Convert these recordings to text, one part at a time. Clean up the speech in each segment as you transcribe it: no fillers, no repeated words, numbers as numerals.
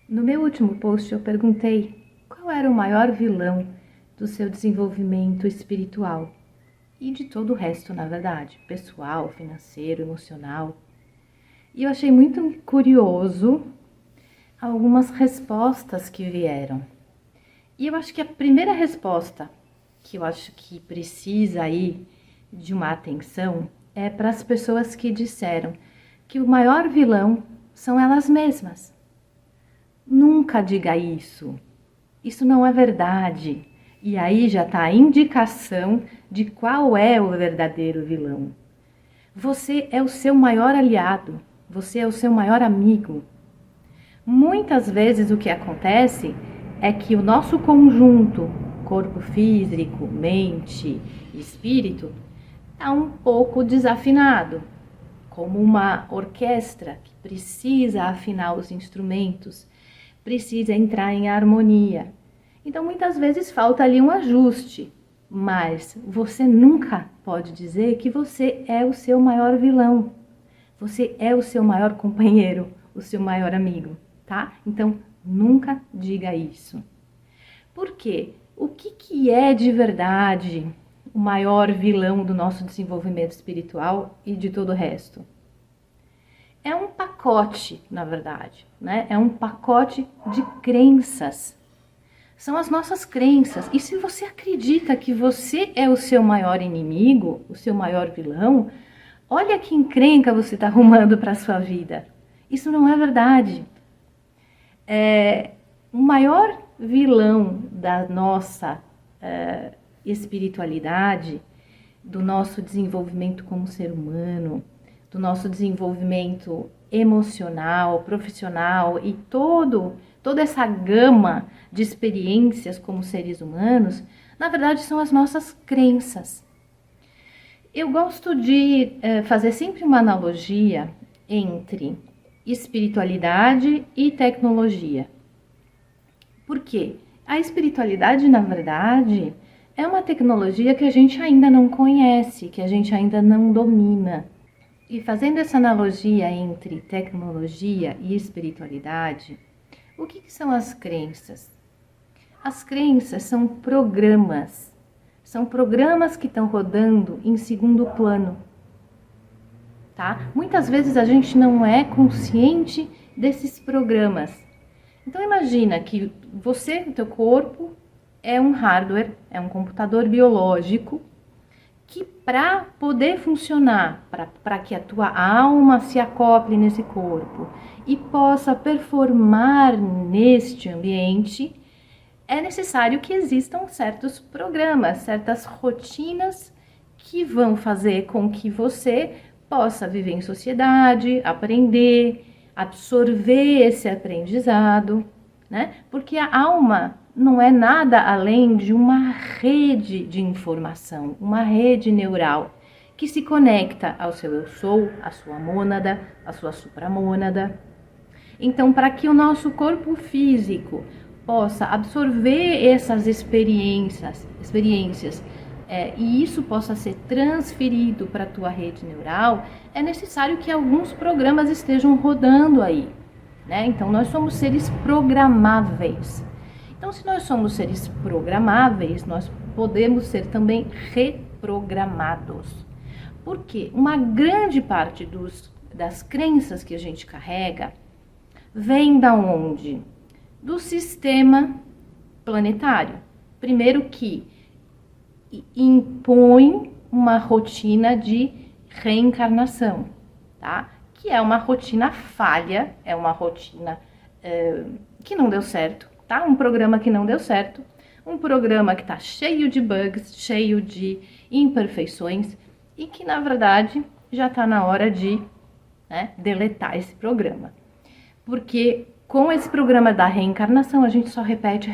No meu último post eu perguntei qual era o maior vilão do seu desenvolvimento espiritual e de todo o resto, na verdade, pessoal, financeiro, emocional. E eu achei muito curioso algumas respostas que vieram. E eu acho que a primeira resposta que eu acho que precisa aí de uma atenção é para as pessoas que disseram que o maior vilão são elas mesmas. Nunca diga isso. Isso não é verdade. E aí já está a indicação de qual é o verdadeiro vilão. Você é o seu maior aliado. Você é o seu maior amigo. Muitas vezes o que acontece é que o nosso conjunto, corpo físico, mente e espírito, está um pouco desafinado, como uma orquestra que precisa afinar os instrumentos, precisa entrar em harmonia. Então, muitas vezes falta ali um ajuste, mas você nunca pode dizer que você é o seu maior vilão. Você é o seu maior companheiro, o seu maior amigo, tá? Então, nunca diga isso. Por quê? O que é de verdade o maior vilão do nosso desenvolvimento espiritual e de todo o resto? É um pacote, na verdade, né? É um pacote de crenças. São as nossas crenças. E se você acredita que você é o seu maior inimigo, o seu maior vilão, olha que encrenca você está arrumando para a sua vida. Isso não é verdade. O maior vilão da nossa espiritualidade, do nosso desenvolvimento como ser humano, do nosso desenvolvimento emocional, profissional e toda essa gama de experiências como seres humanos, na verdade são as nossas crenças. Eu gosto de fazer sempre uma analogia entre espiritualidade e tecnologia. Por quê? A espiritualidade, na verdade, é uma tecnologia que a gente ainda não conhece, que a gente ainda não domina. E fazendo essa analogia entre tecnologia e espiritualidade, o que são as crenças? As crenças são programas. São programas que estão rodando em segundo plano. Tá? Muitas vezes a gente não é consciente desses programas. Então imagina que você, o teu corpo, é um hardware, é um computador biológico que para poder funcionar, para que a tua alma se acople nesse corpo e possa performar neste ambiente, é necessário que existam certos programas, certas rotinas que vão fazer com que você possa viver em sociedade, aprender, absorver esse aprendizado, né? Porque a alma não é nada além de uma rede de informação, uma rede neural que se conecta ao seu eu sou, à sua mônada, à sua supramônada. Então, para que o nosso corpo físico possa absorver essas experiências e isso possa ser transferido para a tua rede neural, é necessário que alguns programas estejam rodando aí, né? Então, nós somos seres programáveis. Então, se nós somos seres programáveis, nós podemos ser também reprogramados. Por quê? Uma grande parte das crenças que a gente carrega vem da onde? Do sistema planetário. Primeiro que impõe uma rotina de reencarnação, tá? Que é uma rotina falha, é uma rotina que não deu certo, tá? Um programa que não deu certo, um programa que está cheio de bugs, cheio de imperfeições e que, na verdade, já está na hora de deletar esse programa. Porque com esse programa da reencarnação, a gente só repete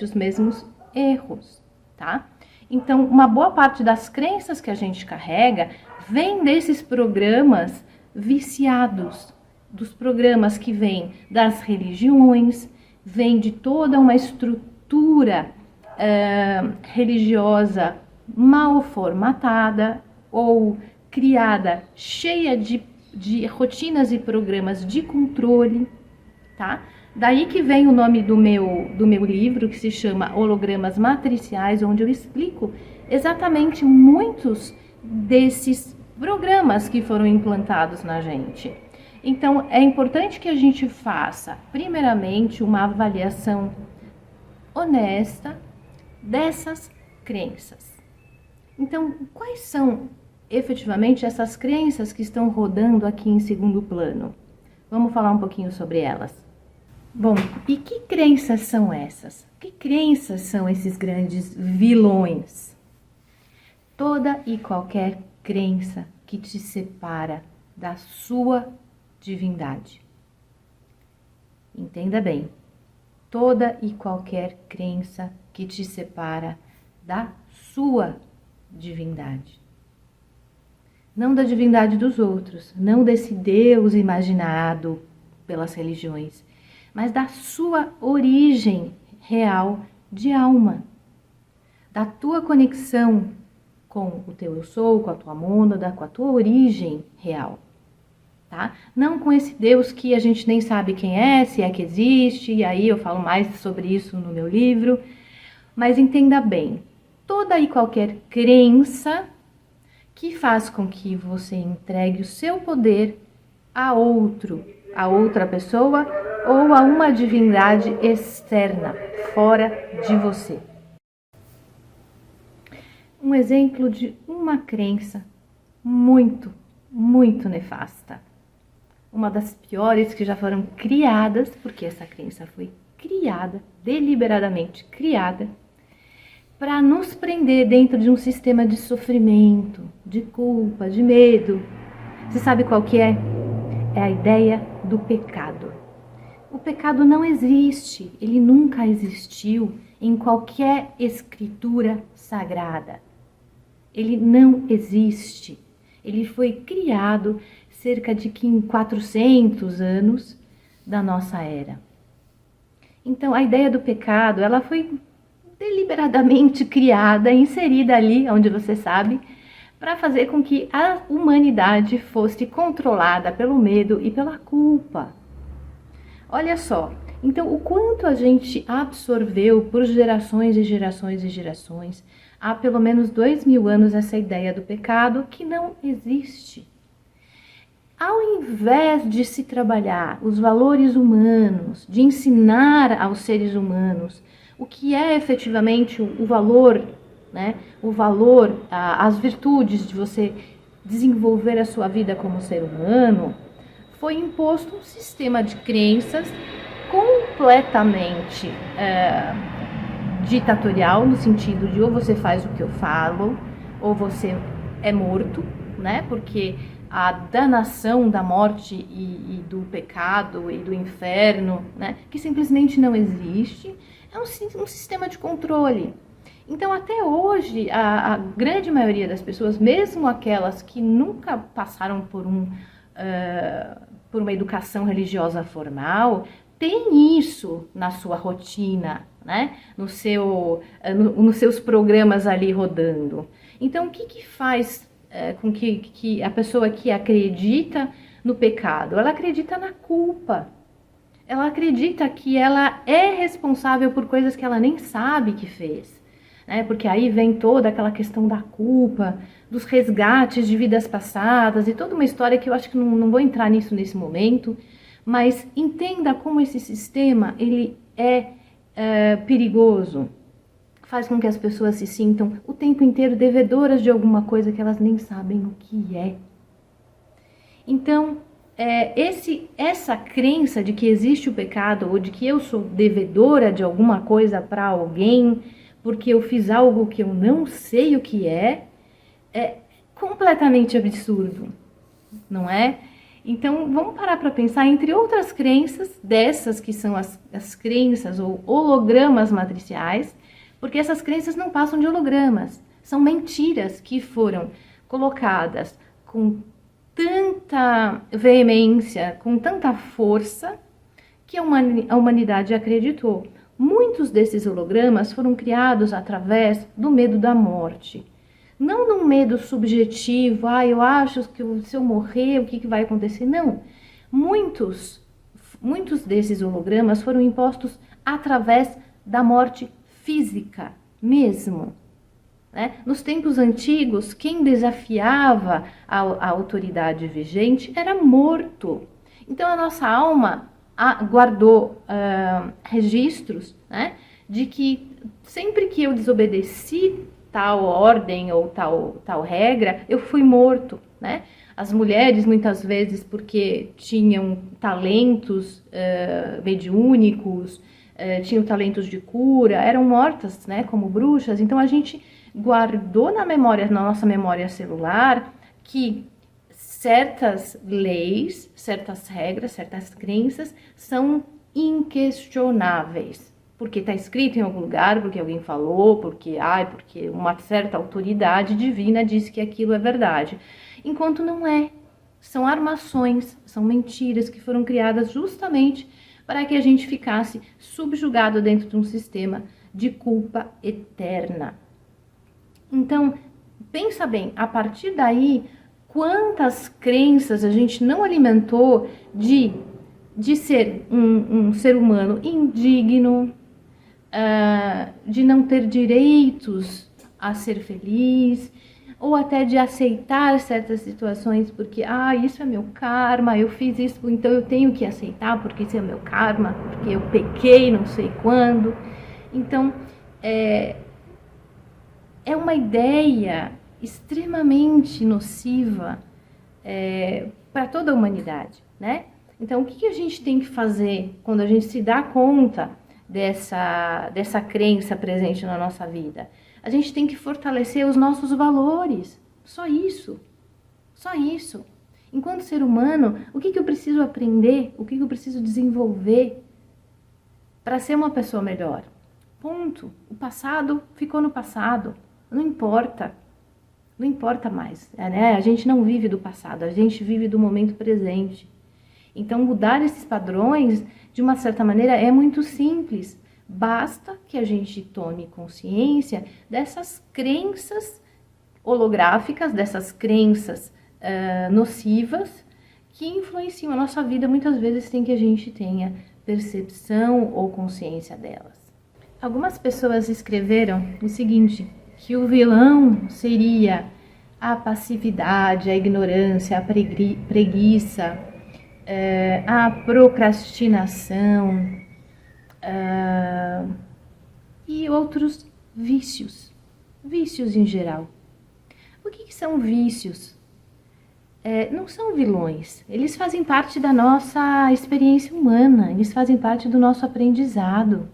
os mesmos erros, tá? Então, uma boa parte das crenças que a gente carrega vem desses programas viciados, dos programas que vêm das religiões, vem de toda uma estrutura religiosa mal formatada ou criada, cheia de rotinas e programas de controle, tá? Daí que vem o nome do meu livro, que se chama Hologramas Matriciais, onde eu explico exatamente muitos desses programas que foram implantados na gente. Então, é importante que a gente faça, primeiramente, uma avaliação honesta dessas crenças. Então, quais são efetivamente essas crenças que estão rodando aqui em segundo plano? Vamos falar um pouquinho sobre elas. Bom, e que crenças são essas? Que crenças são esses grandes vilões? Toda e qualquer crença que te separa da sua divindade. Entenda bem, toda e qualquer crença que te separa da sua divindade. Não da divindade dos outros, não desse Deus imaginado pelas religiões, mas da sua origem real de alma, da tua conexão com o teu eu sou, com a tua mônada, com a tua origem real, tá? Não com esse Deus que a gente nem sabe quem é, se é que existe, e aí eu falo mais sobre isso no meu livro, mas entenda bem, toda e qualquer crença que faz com que você entregue o seu poder a outra pessoa ou a uma divindade externa, fora de você. Um exemplo de uma crença muito, muito nefasta. Uma das piores que já foram criadas, porque essa crença foi criada, deliberadamente criada, para nos prender dentro de um sistema de sofrimento, de culpa, de medo. Você sabe qual que é? É a ideia do pecado. O pecado não existe, ele nunca existiu em qualquer escritura sagrada. Ele não existe. Ele foi criado cerca de 400 anos da nossa era. Então, a ideia do pecado, ela foi deliberadamente criada, inserida ali, onde você sabe, para fazer com que a humanidade fosse controlada pelo medo e pela culpa. Olha só, então o quanto a gente absorveu por gerações e gerações e gerações, há pelo menos 2000 anos essa ideia do pecado que não existe. Ao invés de se trabalhar os valores humanos, de ensinar aos seres humanos o que é efetivamente o valor, né? O valor, as virtudes de você desenvolver a sua vida como ser humano, foi imposto um sistema de crenças completamente ditatorial, no sentido de ou você faz o que eu falo, ou você é morto, né? Porque a danação da morte e do pecado e do inferno, né? Que simplesmente não existe, é um sistema de controle. Então, até hoje, a grande maioria das pessoas, mesmo aquelas que nunca passaram por uma educação religiosa formal, tem isso na sua rotina, né? Nos seus programas ali rodando. Então, o que faz com que a pessoa que acredita no pecado? Ela acredita na culpa. Ela acredita que ela é responsável por coisas que ela nem sabe que fez, né? Porque aí vem toda aquela questão da culpa, dos resgates de vidas passadas e toda uma história que eu acho que não vou entrar nisso nesse momento, mas entenda como esse sistema ele é perigoso, faz com que as pessoas se sintam o tempo inteiro devedoras de alguma coisa que elas nem sabem o que é. Então, essa crença de que existe o pecado ou de que eu sou devedora de alguma coisa para alguém porque eu fiz algo que eu não sei o que é completamente absurdo, não é? Então, vamos parar para pensar, entre outras crenças, dessas que são as crenças ou hologramas matriciais, porque essas crenças não passam de hologramas, são mentiras que foram colocadas com tanta veemência, com tanta força, que a humanidade acreditou. Muitos desses hologramas foram criados através do medo da morte. Não num medo subjetivo, eu acho que se eu morrer, o que vai acontecer? Não. Muitos muitos desses hologramas foram impostos através da morte física mesmo. Né? Nos tempos antigos, quem desafiava a autoridade vigente era morto. Então a nossa alma guardou registros, né, de que sempre que eu desobedeci tal ordem ou tal regra, eu fui morto. Né? As mulheres, muitas vezes, porque tinham talentos mediúnicos, tinham talentos de cura, eram mortas, né, como bruxas. Então a gente guardou na nossa memória celular, que certas leis, certas regras, certas crenças são inquestionáveis. Porque está escrito em algum lugar, porque alguém falou, porque uma certa autoridade divina disse que aquilo é verdade. Enquanto não é. São armações, são mentiras que foram criadas justamente para que a gente ficasse subjugado dentro de um sistema de culpa eterna. Então, pensa bem, a partir daí, quantas crenças a gente não alimentou de ser um ser humano indigno, de não ter direitos a ser feliz, ou até de aceitar certas situações porque, isso é meu karma, eu fiz isso, então eu tenho que aceitar porque isso é meu karma, porque eu pequei não sei quando. Então, é uma ideia extremamente nociva para toda a humanidade, né? Então, o que a gente tem que fazer quando a gente se dá conta dessa crença presente na nossa vida? A gente tem que fortalecer os nossos valores. Só isso. Só isso. Enquanto ser humano, o que eu preciso aprender? O que eu preciso desenvolver para ser uma pessoa melhor? Ponto. O passado ficou no passado. Não importa. Não importa mais. Né? A gente não vive do passado. A gente vive do momento presente. Então, mudar esses padrões, de uma certa maneira, é muito simples. Basta que a gente tome consciência dessas crenças holográficas, dessas crenças nocivas que influenciam a nossa vida muitas vezes sem que a gente tenha percepção ou consciência delas. Algumas pessoas escreveram o seguinte, que o vilão seria a passividade, a ignorância, a preguiça, a procrastinação, e outros vícios em geral. O que são vícios? Não são vilões, eles fazem parte da nossa experiência humana, eles fazem parte do nosso aprendizado.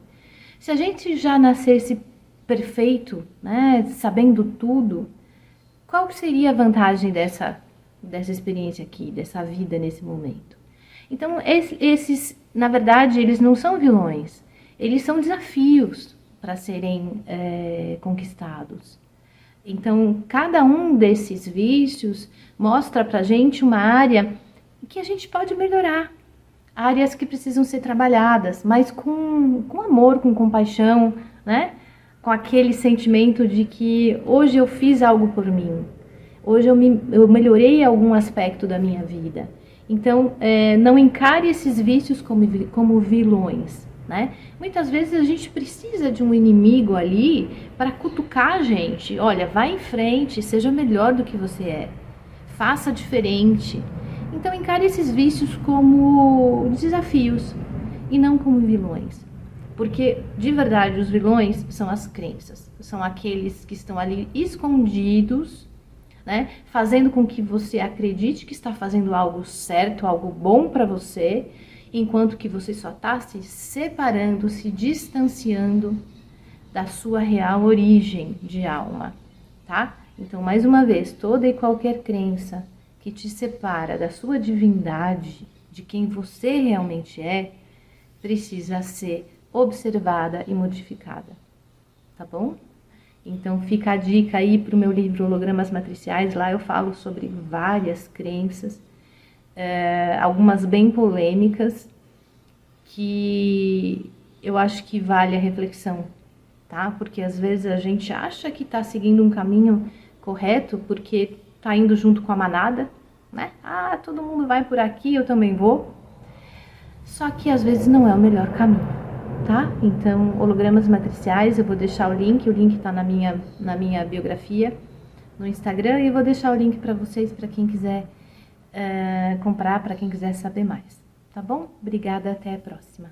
Se a gente já nascesse perfeito, né, sabendo tudo, qual seria a vantagem dessa experiência aqui, dessa vida nesse momento? Então, esses, na verdade, eles não são vilões, eles são desafios para serem conquistados. Então, cada um desses vícios mostra para a gente uma área que a gente pode melhorar, áreas que precisam ser trabalhadas, mas com amor, com compaixão, né? Com aquele sentimento de que hoje eu fiz algo por mim, hoje eu melhorei algum aspecto da minha vida. Então, não encare esses vícios como vilões, né? Muitas vezes a gente precisa de um inimigo ali para cutucar a gente. Olha, vá em frente, seja melhor do que você é, faça diferente. Então, encare esses vícios como desafios e não como vilões. Porque, de verdade, os vilões são as crenças, são aqueles que estão ali escondidos, né, fazendo com que você acredite que está fazendo algo certo, algo bom para você, enquanto que você só está se separando, se distanciando da sua real origem de alma, tá? Então, mais uma vez, toda e qualquer crença que te separa da sua divindade, de quem você realmente é, precisa ser observada e modificada, tá bom? Então fica a dica aí para o meu livro Hologramas Matriciais. Lá eu falo sobre várias crenças, algumas bem polêmicas, que eu acho que vale a reflexão, tá? Porque às vezes a gente acha que está seguindo um caminho correto porque está indo junto com a manada, né? Todo mundo vai por aqui, eu também vou. Só que às vezes não é o melhor caminho, tá? Então, hologramas matriciais, eu vou deixar o link tá na minha biografia no Instagram, e eu vou deixar o link para vocês, para quem quiser comprar, para quem quiser saber mais, tá bom? Obrigada, até a próxima.